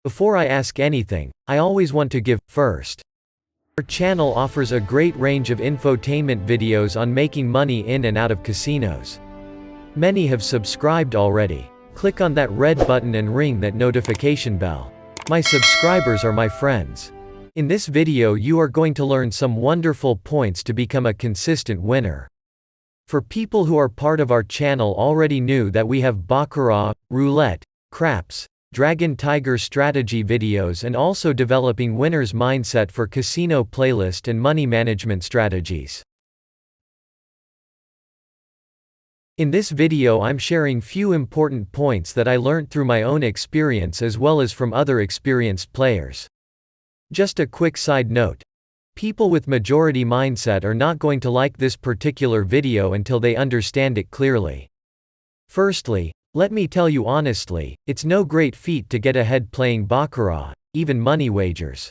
Before I ask anything, I always want to give first. Our channel offers a great range of infotainment videos on making money in and out of casinos. Many have subscribed already. Click on that red button and ring that notification bell. My subscribers are my friends. In this video you are going to learn some wonderful points to become a consistent winner. For people who are part of our channel already knew that we have Baccarat, Roulette, Craps, Dragon Tiger strategy videos and also developing winner's mindset for casino playlist and money management strategies. In this video I'm sharing few important points that I learned through my own experience as well as from other experienced players. Just a quick side note. People with majority mindset are not going to like this particular video until they understand it clearly. Firstly, let me tell you honestly, it's no great feat to get ahead playing Baccarat, even money wagers.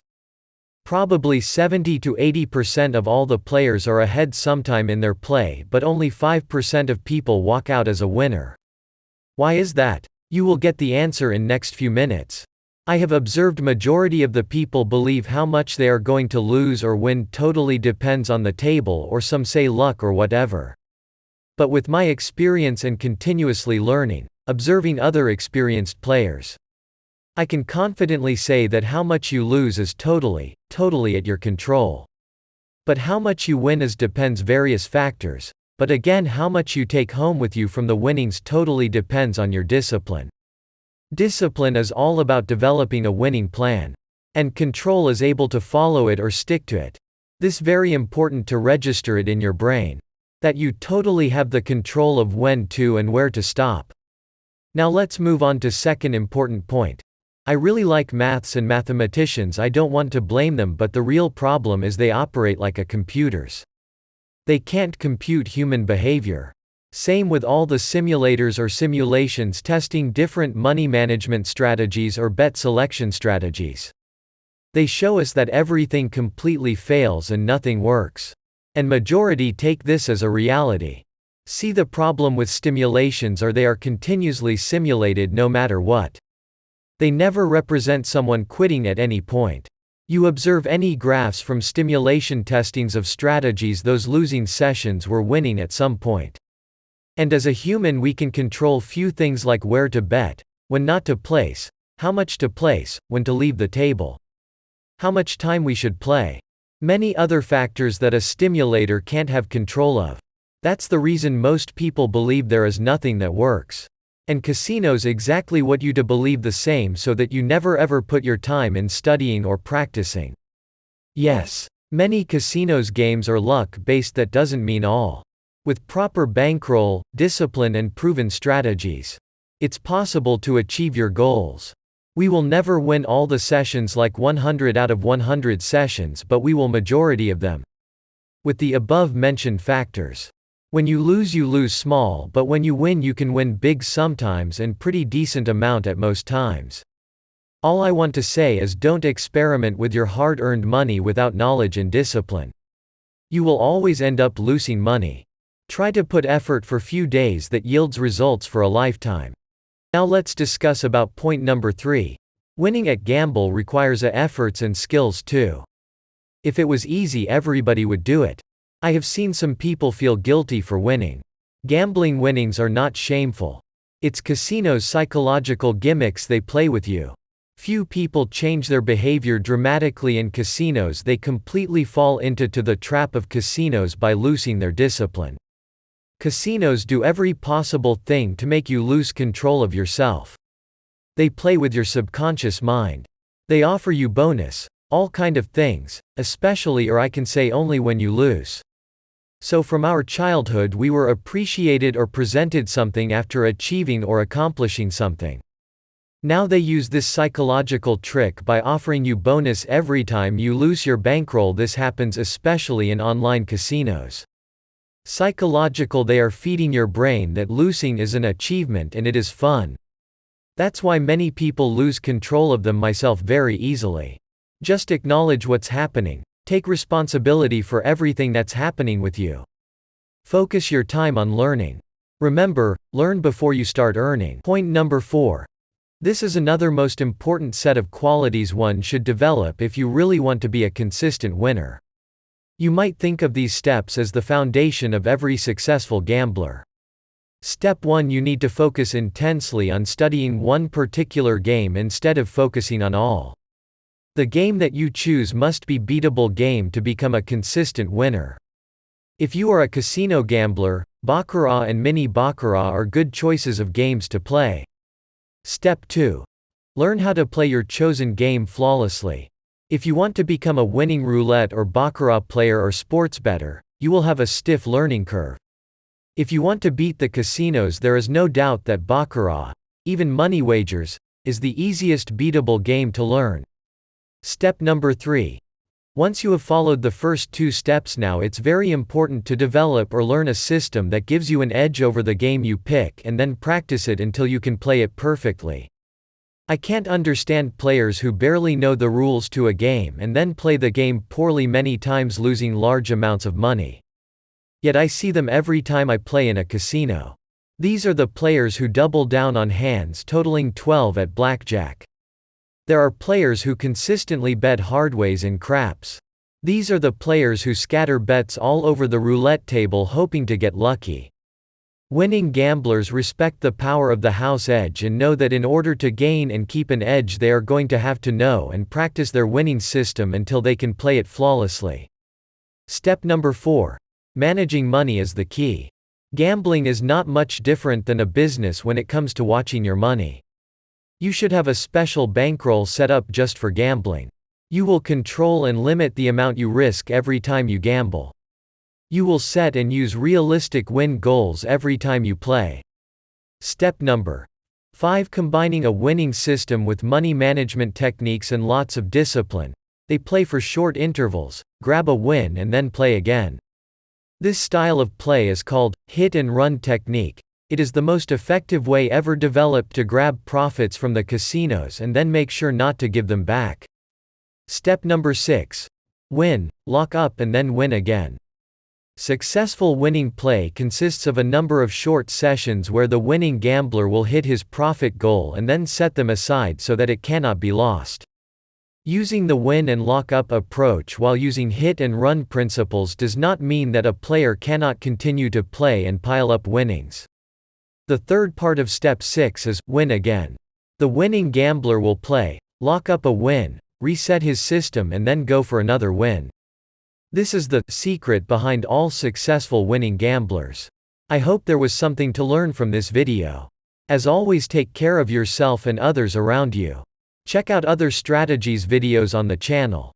Probably 70 to 80% of all the players are ahead sometime in their play, but only 5% of people walk out as a winner. Why is that? You will get the answer in next few minutes. I have observed majority of the people believe how much they are going to lose or win totally depends on the table, or some say luck or whatever. But with my experience and continuously learning, observing other experienced players, I can confidently say that how much you lose is totally at your control. But how much you win depends various factors, but again how much you take home with you from the winnings totally depends on your discipline. Discipline is all about developing a winning plan. And control is able to follow it or stick to it. This very important to register it in your brain. That you totally have the control of when to and where to stop. Now let's move on to second important point. I really like maths and mathematicians, I don't want to blame them, but the real problem is they operate like a computers. They can't compute human behavior. Same with all the simulators or simulations testing different money management strategies or bet selection strategies. They show us that everything completely fails and nothing works. And majority take this as a reality. See, the problem with stimulations are they are continuously simulated no matter what. They never represent someone quitting at any point. You observe any graphs from stimulation testings of strategies, those losing sessions were winning at some point. And as a human we can control few things like where to bet, when not to place, how much to place, when to leave the table, how much time we should play. Many other factors that a stimulator can't have control of. That's the reason most people believe there is nothing that works. And casinos exactly what you to believe the same, so that you never ever put your time in studying or practicing. Yes, many casinos games are luck based, that doesn't mean all. With proper bankroll, discipline and proven strategies, it's possible to achieve your goals. We will never win all the sessions like 100 out of 100 sessions, but we will majority of them. With the above mentioned factors. When you lose small, but when you win you can win big sometimes and pretty decent amount at most times. All I want to say is don't experiment with your hard-earned money without knowledge and discipline. You will always end up losing money. Try to put effort for few days that yields results for a lifetime. Now let's discuss about point number 3. Winning at gamble requires efforts and skills too. If it was easy everybody would do it. I have seen some people feel guilty for winning. Gambling winnings are not shameful. It's casinos' psychological gimmicks they play with you. Few people change their behavior dramatically in casinos, they completely fall into the trap of casinos by losing their discipline. Casinos do every possible thing to make you lose control of yourself. They play with your subconscious mind. They offer you bonus, all kind of things, especially, or I can say only, when you lose. So from our childhood we were appreciated or presented something after achieving or accomplishing something. Now they use this psychological trick by offering you bonus every time you lose your bankroll. This happens especially in online casinos. Psychological, they are feeding your brain that losing is an achievement and it is fun. That's why many people lose control of them, myself very easily. Just acknowledge what's happening. Take responsibility for everything that's happening with you. Focus your time on learning. Remember, learn before you start earning. Point number 4. This is another most important set of qualities one should develop if you really want to be a consistent winner. You might think of these steps as the foundation of every successful gambler. Step 1: You need to focus intensely on studying one particular game instead of focusing on all. The game that you choose must be beatable game to become a consistent winner. If you are a casino gambler, Baccarat and mini Baccarat are good choices of games to play. Step 2: Learn how to play your chosen game flawlessly. If you want to become a winning roulette or Baccarat player or sports bettor, you will have a stiff learning curve. If you want to beat the casinos, there is no doubt that Baccarat, even money wagers, is the easiest beatable game to learn. Step number 3. Once you have followed the first 2 steps, now it's very important to develop or learn a system that gives you an edge over the game you pick and then practice it until you can play it perfectly. I can't understand players who barely know the rules to a game and then play the game poorly, many times losing large amounts of money. Yet I see them every time I play in a casino. These are the players who double down on hands totaling 12 at blackjack. There are players who consistently bet hardways and craps. These are the players who scatter bets all over the roulette table hoping to get lucky. Winning gamblers respect the power of the house edge and know that in order to gain and keep an edge, they are going to have to know and practice their winning system until they can play it flawlessly. Step number 4. Managing money is the key. Gambling is not much different than a business when it comes to watching your money. You should have a special bankroll set up just for gambling. You will control and limit the amount you risk every time you gamble. You will set and use realistic win goals every time you play. Step number 5. Combining a winning system with money management techniques and lots of discipline. They play for short intervals, grab a win and then play again. This style of play is called hit and run technique. It is the most effective way ever developed to grab profits from the casinos and then make sure not to give them back. Step number 6. Win, lock up and then win again. Successful winning play consists of a number of short sessions where the winning gambler will hit his profit goal and then set them aside so that it cannot be lost. Using the win and lock up approach while using hit and run principles does not mean that a player cannot continue to play and pile up winnings. The third part of step 6 is win again. The winning gambler will play, lock up a win, reset his system and then go for another win. This is the secret behind all successful winning gamblers. I hope there was something to learn from this video. As always, take care of yourself and others around you. Check out other strategies videos on the channel.